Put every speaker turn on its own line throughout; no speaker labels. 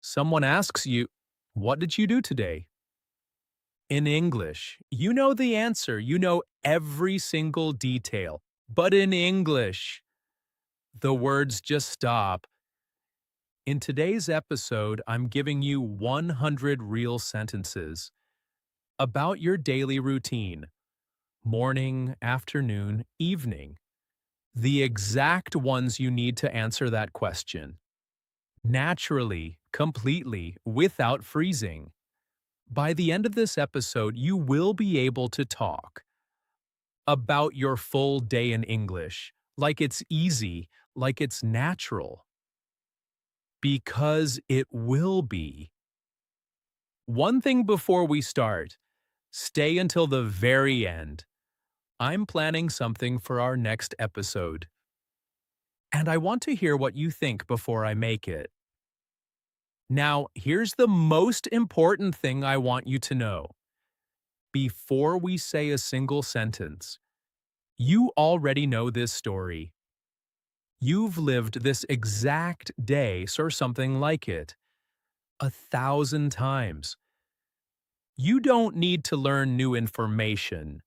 Someone asks you, "What did you do today?" In English, you know the answer, you know every single detail. But in English, the words just stop. In today's episode, I'm giving you 100 real sentences about your daily routine, morning, afternoon, evening, the exact ones you need to answer that question. Naturally, completely, without freezing. By the end of this episode, you will be able to talk about your full day in English like it's easy, like it's natural, because it will be. One thing before we start, stay until the very end. I'm planning something for our next episode, and I want to hear what you think before I make it. Now, here's the most important thing I want you to know. Before we say a single sentence, you already know this story. You've lived this exact day or something like it 1,000 times. You don't need to learn new information.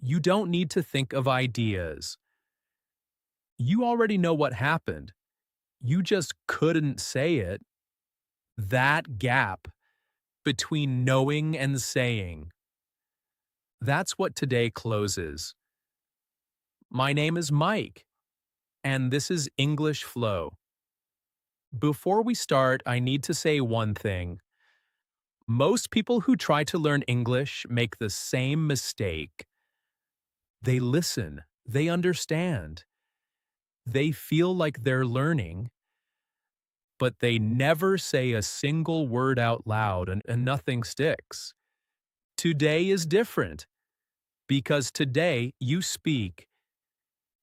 You don't need to think of ideas. You already know what happened. You just couldn't say it. That gap between knowing and saying. That's what today closes. My name is Mike, and this is English Flow. Before we start, I need to say one thing. Most people who try to learn English make the same mistake. They listen, they understand, they feel like they're learning, but they never say a single word out loud and nothing sticks. Today is different because today you speak.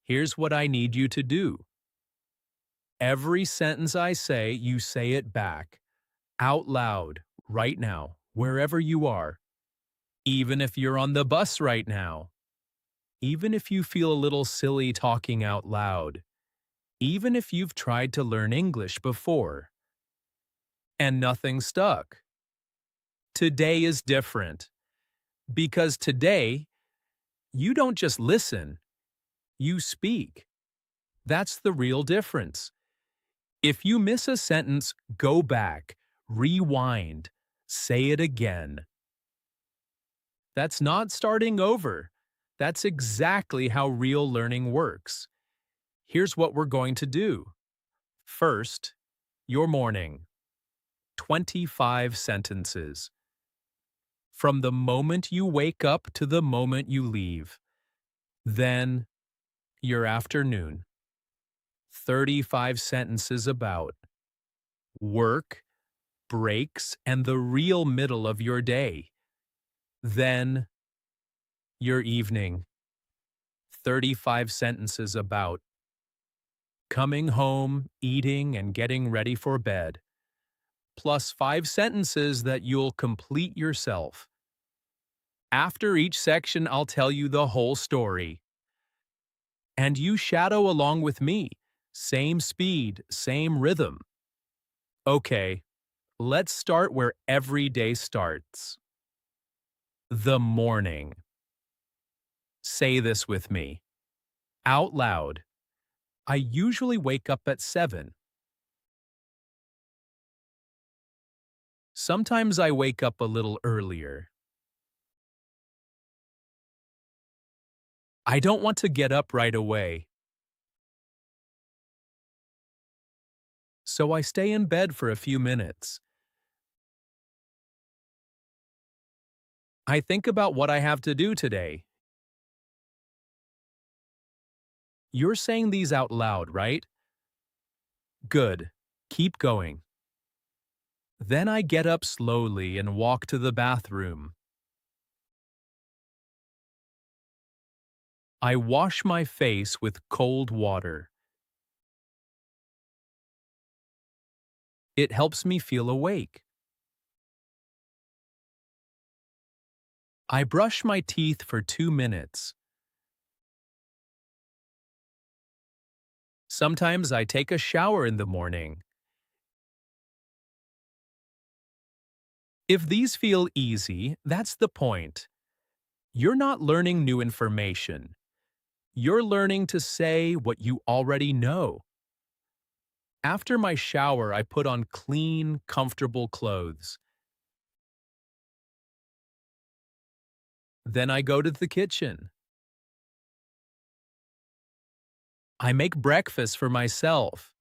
Here's what I need you to do. Every sentence I say, you say it back, out loud, right now, wherever you are. Even if you're on the bus right now. Even if you feel a little silly talking out loud. Even if you've tried to learn English before. And nothing stuck. Today is different. Because today, you don't just listen, you speak. That's the real difference. If you miss a sentence, go back, rewind, say it again. That's not starting over. That's exactly how real learning works. Here's what we're going to do. First, your morning. 25 sentences. From the moment you wake up to the moment you leave. Then, your afternoon. 35 sentences about work, breaks, and the real middle of your day. Then, your evening. 35 sentences about coming home, eating, and getting ready for bed. Plus 5 sentences that you'll complete yourself. After each section, I'll tell you the whole story. And you shadow along with me. Same speed, same rhythm. Okay, let's start where every day starts. The morning. Say this with me. Out loud. I usually wake up at 7. Sometimes I wake up a little earlier. I don't want to get up right away. So I stay in bed for a few minutes. I think about what I have to do today. You're saying these out loud, right? Good. Keep going. Then I get up slowly and walk to the bathroom. I wash my face with cold water. It helps me feel awake. I brush my teeth for 2 minutes. Sometimes I take a shower in the morning. If these feel easy, that's the point. You're not learning new information. You're learning to say what you already know. After my shower, I put on clean, comfortable clothes. Then I go to the kitchen. I make breakfast for myself.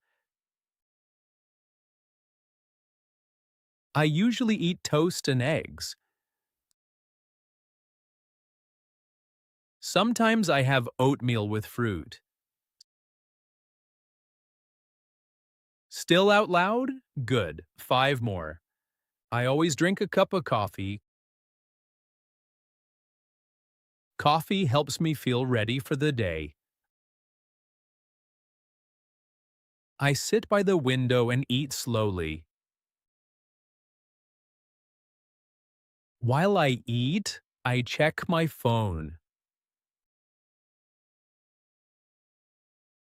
I usually eat toast and eggs. Sometimes I have oatmeal with fruit. Still out loud? Good. 5 more. I always drink a cup of coffee. Coffee helps me feel ready for the day. I sit by the window and eat slowly. While I eat, I check my phone.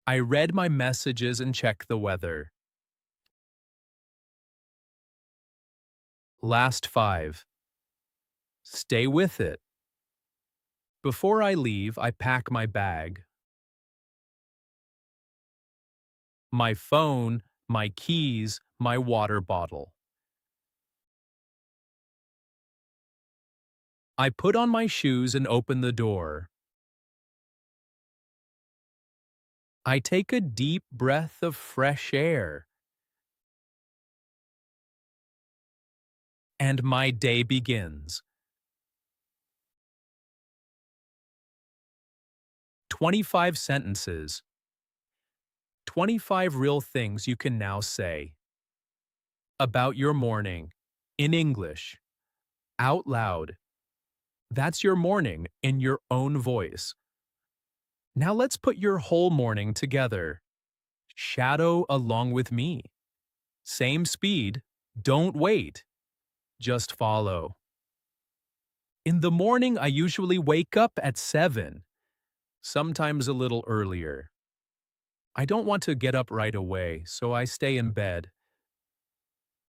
I read my messages and check the weather. Last 5. Stay with it. Before I leave, I pack my bag. My phone, my keys, my water bottle. I put on my shoes and open the door. I take a deep breath of fresh air. And my day begins. 25 sentences. 25 real things you can now say. About your morning. In English. Out loud. That's your morning in your own voice. Now let's put your whole morning together. Shadow along with me. Same speed. Don't wait. Just follow. In the morning, I usually wake up at 7, sometimes a little earlier. I don't want to get up right away, so I stay in bed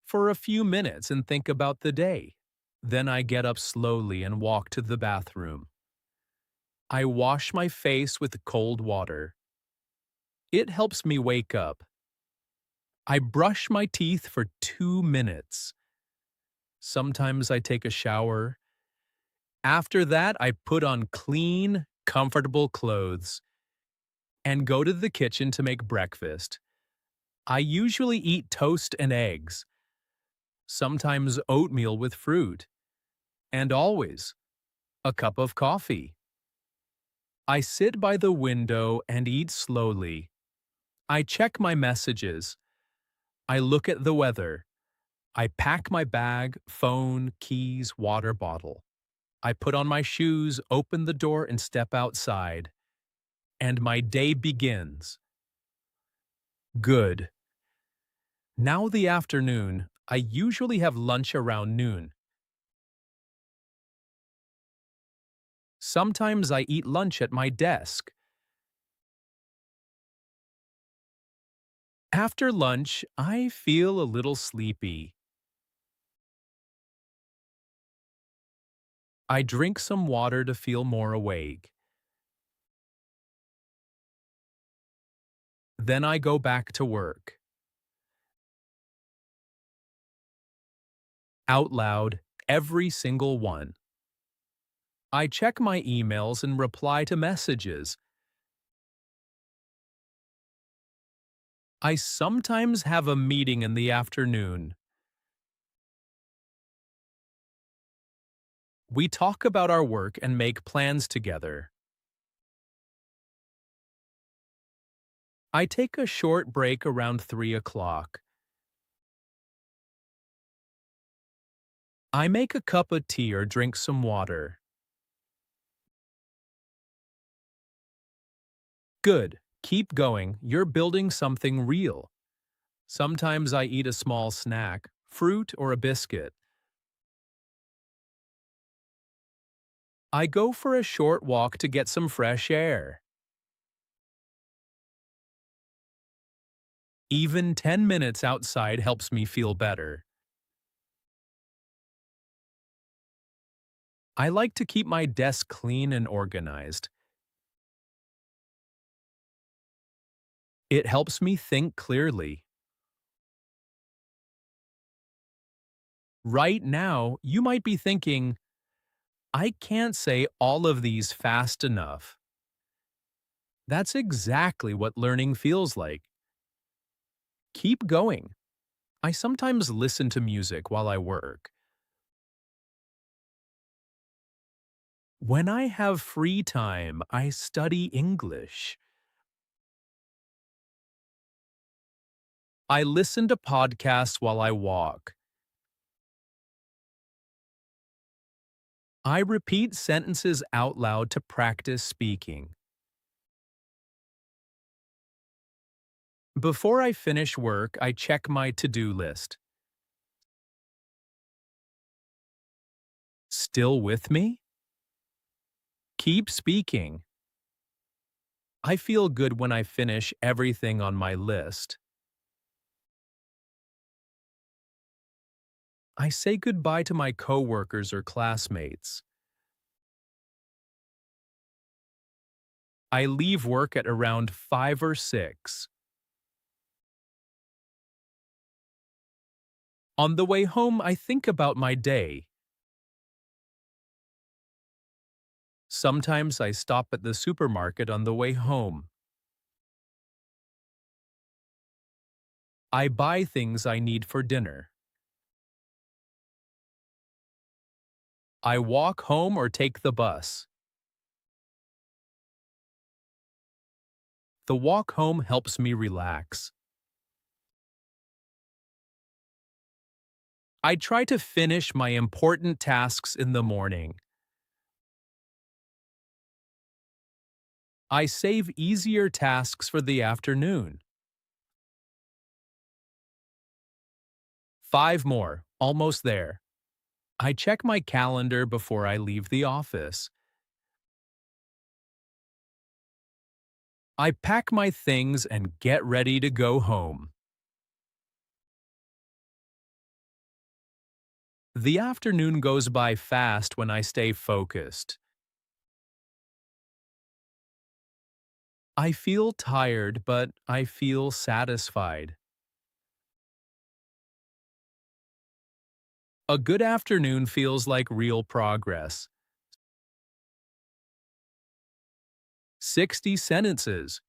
for a few minutes and think about the day. Then I get up slowly and walk to the bathroom. I wash my face with cold water. It helps me wake up. I brush my teeth for 2 minutes. Sometimes I take a shower. After that, I put on clean, comfortable clothes and go to the kitchen to make breakfast. I usually eat toast and eggs, sometimes oatmeal with fruit, and always a cup of coffee. I sit by the window and eat slowly. I check my messages. I look at the weather. I pack my bag, phone, keys, water bottle. I put on my shoes, open the door, and step outside. And my day begins. Good. Now the afternoon, I usually have lunch around noon. Sometimes I eat lunch at my desk. After lunch, I feel a little sleepy. I drink some water to feel more awake. Then I go back to work. Out loud, every single one. I check my emails and reply to messages. I sometimes have a meeting in the afternoon. We talk about our work and make plans together. I take a short break around 3 o'clock. I make a cup of tea or drink some water. Good. Keep going. You're building something real. Sometimes I eat a small snack, fruit or a biscuit. I go for a short walk to get some fresh air. Even 10 minutes outside helps me feel better. I like to keep my desk clean and organized. It helps me think clearly. Right now, you might be thinking, I can't say all of these fast enough. That's exactly what learning feels like. Keep going. I sometimes listen to music while I work. When I have free time, I study English. I listen to podcasts while I walk. I repeat sentences out loud to practice speaking. Before I finish work, I check my to-do list. Still with me? Keep speaking. I feel good when I finish everything on my list. I say goodbye to my coworkers or classmates. I leave work at around 5 or 6. On the way home, I think about my day. Sometimes I stop at the supermarket on the way home. I buy things I need for dinner. I walk home or take the bus. The walk home helps me relax. I try to finish my important tasks in the morning. I save easier tasks for the afternoon. 5 more, almost there. I check my calendar before I leave the office. I pack my things and get ready to go home. The afternoon goes by fast when I stay focused. I feel tired, but I feel satisfied. A good afternoon feels like real progress. 60 sentences.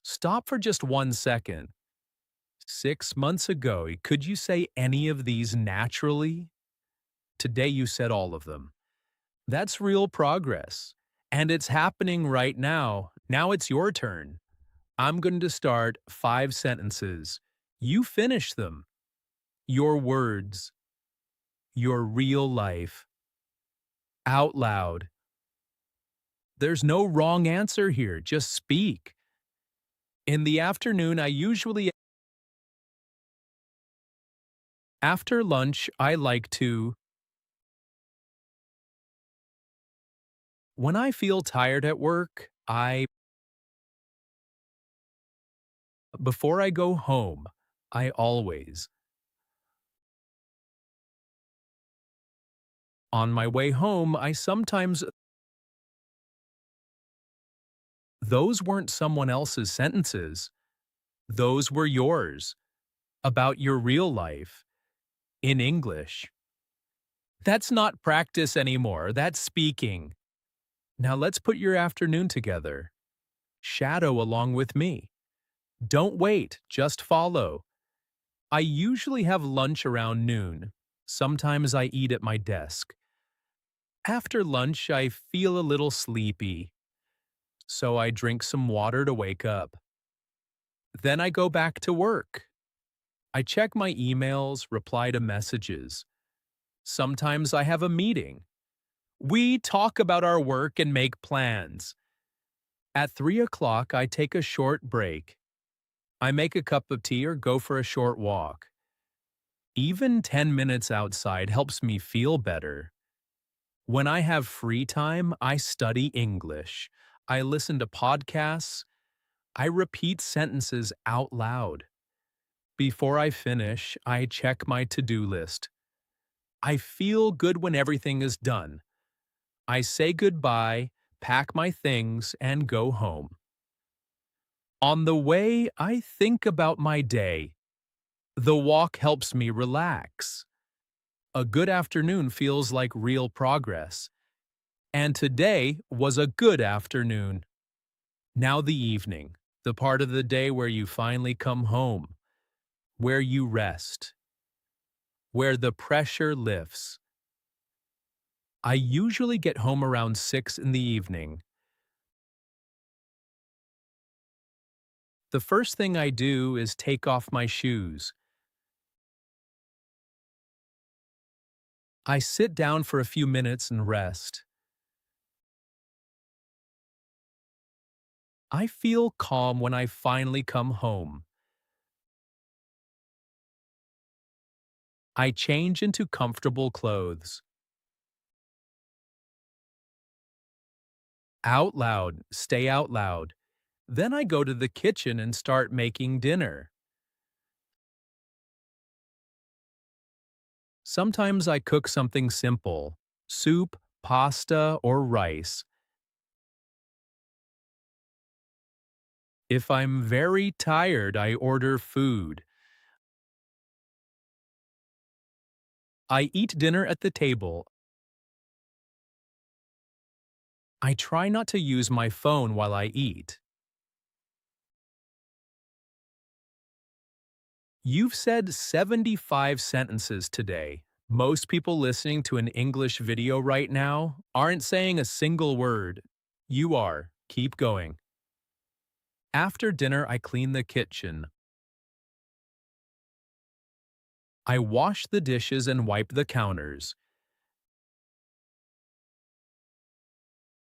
Stop for just 1 second. 6 months ago, could you say any of these naturally? Today you said all of them. That's real progress. And it's happening right now. Now it's your turn. I'm going to start 5 sentences. You finish them. Your words, your real life, out loud. There's no wrong answer here, just speak. In the afternoon, after lunch, I like to, when I feel tired at work, before I go home, I always, on my way home, I sometimes, those weren't someone else's sentences. Those were yours, about your real life, in English. That's not practice anymore, that's speaking. Now let's put your afternoon together. Shadow along with me. Don't wait, just follow. I usually have lunch around noon. Sometimes I eat at my desk. After lunch, I feel a little sleepy, so I drink some water to wake up. Then I go back to work. I check my emails, reply to messages. Sometimes I have a meeting. We talk about our work and make plans. At 3 o'clock, I take a short break. I make a cup of tea or go for a short walk. Even 10 minutes outside helps me feel better. When I have free time, I study English. I listen to podcasts. I repeat sentences out loud. Before I finish, I check my to-do list. I feel good when everything is done. I say goodbye, pack my things, and go home. On the way, I think about my day. The walk helps me relax. A good afternoon feels like real progress. And today was a good afternoon. Now the evening, the part of the day where you finally come home, where you rest, where the pressure lifts. I usually get home around 6 in the evening. The first thing I do is take off my shoes. I sit down for a few minutes and rest. I feel calm when I finally come home. I change into comfortable clothes. Out loud, stay out loud. Then I go to the kitchen and start making dinner. Sometimes I cook something simple, soup, pasta, or rice. If I'm very tired, I order food. I eat dinner at the table. I try not to use my phone while I eat. You've said 75 sentences today. Most people listening to an English video right now aren't saying a single word. You are. Keep going. After dinner, I clean the kitchen. I wash the dishes and wipe the counters.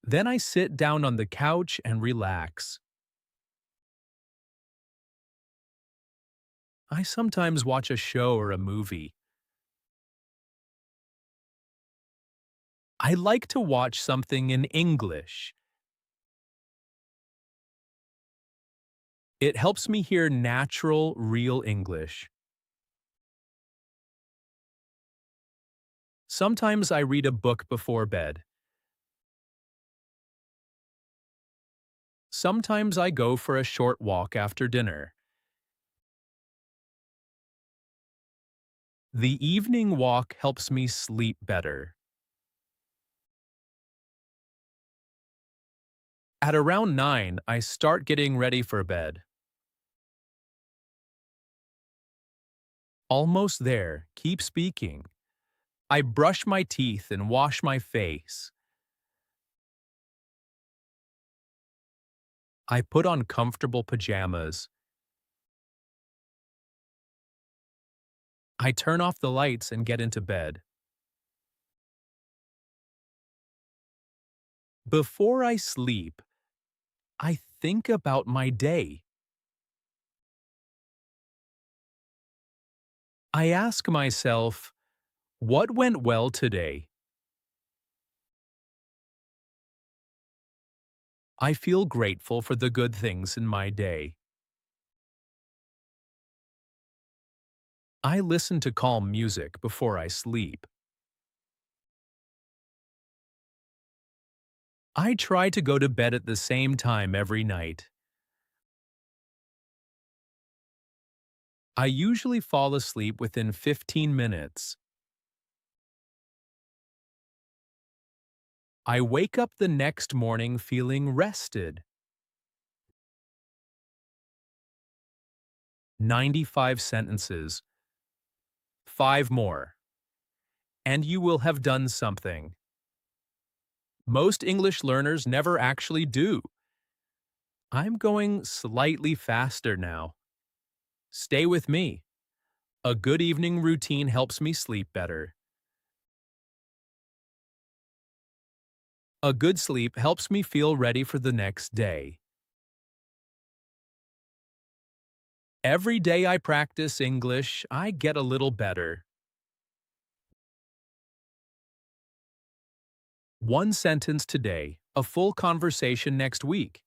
Then I sit down on the couch and relax. I sometimes watch a show or a movie. I like to watch something in English. It helps me hear natural, real English. Sometimes I read a book before bed. Sometimes I go for a short walk after dinner. The evening walk helps me sleep better. At around 9, I start getting ready for bed. Almost there, keep speaking. I brush my teeth and wash my face. I put on comfortable pajamas. I turn off the lights and get into bed. Before I sleep, I think about my day. I ask myself, what went well today? I feel grateful for the good things in my day. I listen to calm music before I sleep. I try to go to bed at the same time every night. I usually fall asleep within 15 minutes. I wake up the next morning feeling rested. 95 sentences. 5 more. And you will have done something. Most English learners never actually do. I'm going slightly faster now. Stay with me. A good evening routine helps me sleep better. A good sleep helps me feel ready for the next day. Every day I practice English, I get a little better. One sentence today, a full conversation next week.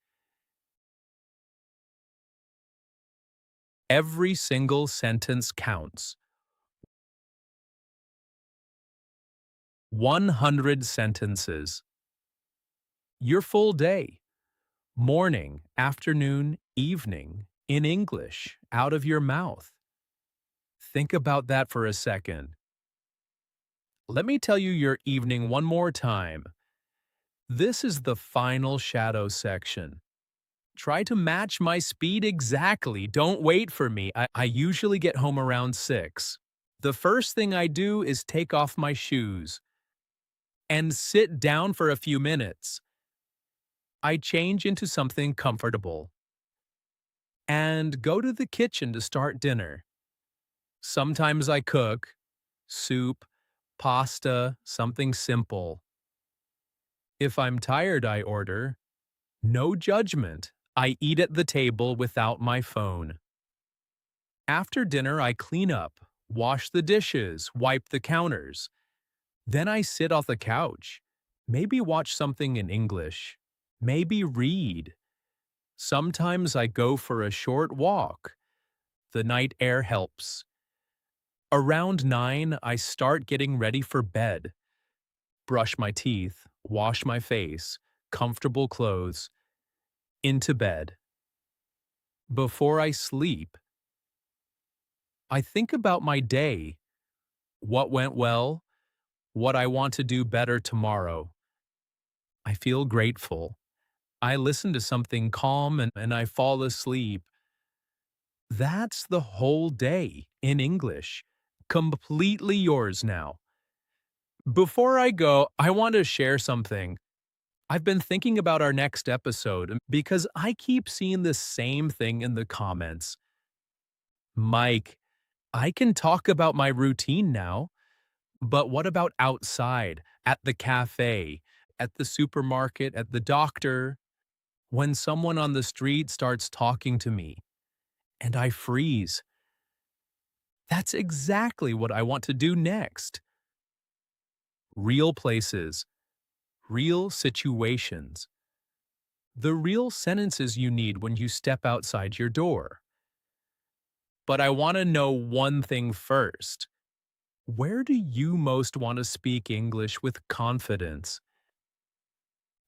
Every single sentence counts. 100 sentences. Your full day, morning, afternoon, evening, in English, out of your mouth. Think about that for a second. Let me tell you your evening one more time. This is the final shadow section. Try to match my speed exactly. Don't wait for me. I usually get home around 6. The first thing I do is take off my shoes and sit down for a few minutes. I change into something comfortable and go to the kitchen to start dinner. Sometimes I cook soup, pasta, something simple. If I'm tired, I order. No judgment. I eat at the table without my phone. After dinner, I clean up, wash the dishes, wipe the counters. Then I sit on the couch. Maybe watch something in English. Maybe read. Sometimes I go for a short walk. The night air helps. Around 9, I start getting ready for bed. Brush my teeth, wash my face, comfortable clothes, into bed. Before I sleep, I think about my day, what went well, what I want to do better tomorrow. I feel grateful. I listen to something calm and I fall asleep. That's the whole day in English. Completely yours now. Before I go, I want to share something. I've been thinking about our next episode because I keep seeing the same thing in the comments. Mike, I can talk about my routine now, but what about outside, at the cafe, at the supermarket, at the doctor? When someone on the street starts talking to me and I freeze, that's exactly what I want to do next. Real places, real situations, the real sentences you need when you step outside your door. But I want to know one thing first. Where do you most want to speak English with confidence?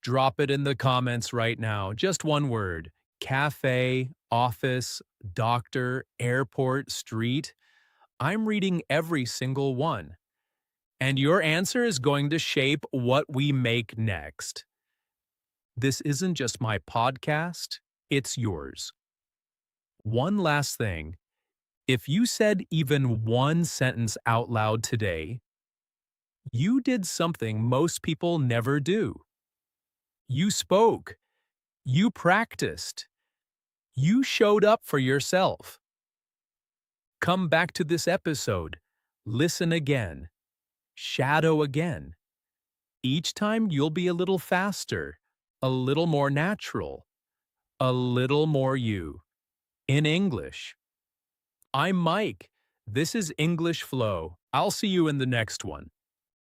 Drop it in the comments right now. Just one word. Cafe, office, doctor, airport, street. I'm reading every single one. And your answer is going to shape what we make next. This isn't just my podcast, it's yours. One last thing. If you said even one sentence out loud today, you did something most people never do. You spoke. You practiced. You showed up for yourself. Come back to this episode. Listen again. Shadow again. Each time you'll be a little faster, a little more natural, a little more you. In English. I'm Mike. This is English Flow. I'll see you in the next one.